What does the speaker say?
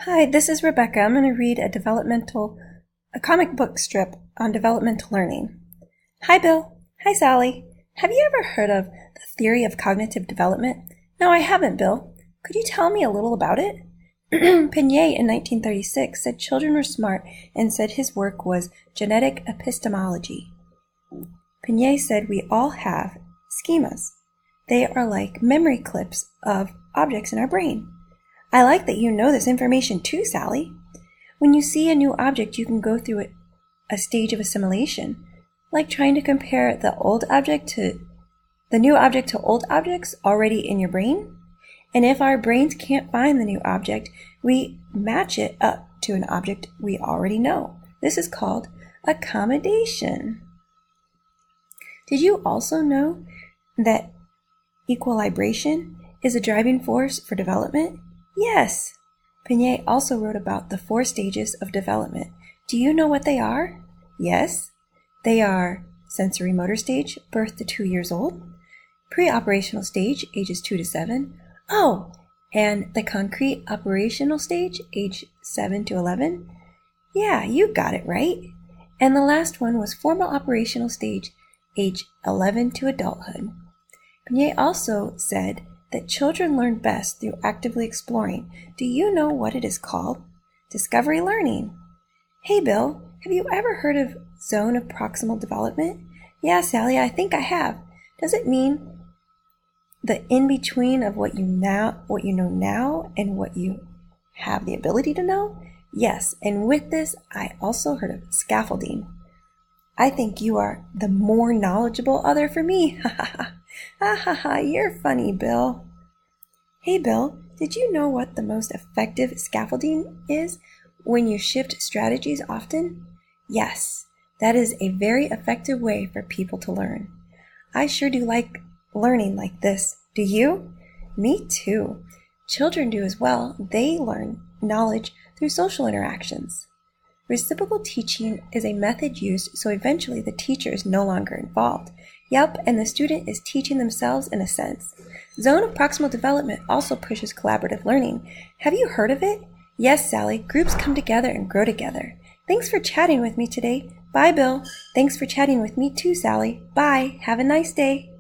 Hi, this is Rebecca. I'm going to read a comic book strip on developmental learning. Hi, Bill. Hi, Sally. Have you ever heard of the theory of cognitive development? No, I haven't, Bill. Could you tell me a little about it? Pinnier in 1936 said children were smart and said his work was genetic epistemology. Pinnier said we all have schemas. They are like memory clips of objects in our brain. I like that you know this information too, Sally. When you see a new object, you can go through a stage of assimilation, like trying to compare the new object to old objects already in your brain. And if our brains can't find the new object, we match it up to an object we already know. This is called accommodation. Did you also know that equilibration is a driving force for development? Yes. Pinnier also wrote about the 4 stages of development. Do you know what they are? Yes. They are sensory motor stage, birth to 2 years old, pre-operational stage, ages 2 to 7. Oh, and the concrete operational stage, age 7 to 11. Yeah, you got it right. And the last one was formal operational stage, age 11 to adulthood. Pinnier also said that children learn best through actively exploring. Do you know what it is called? Discovery learning. Hey, Bill, have you ever heard of zone of proximal development? Yeah, Sally, I think I have. Does it mean the in-between of what you know now and what you have the ability to know? Yes, and with this, I also heard of scaffolding. I think you are the more knowledgeable other for me. Ha ha ha. Ha ha ha, you're funny, Bill. Hey, Bill, did you know what the most effective scaffolding is when you shift strategies often? Yes, that is a very effective way for people to learn. I sure do like learning like this. Do you? Me too. Children do as well. They learn knowledge through social interactions. Reciprocal teaching is a method used so eventually the teacher is no longer involved. Yep, and the student is teaching themselves in a sense. Zone of proximal development also pushes collaborative learning. Have you heard of it? Yes, Sally. Groups come together and grow together. Thanks for chatting with me today. Bye, Bill. Thanks for chatting with me too, Sally. Bye. Have a nice day.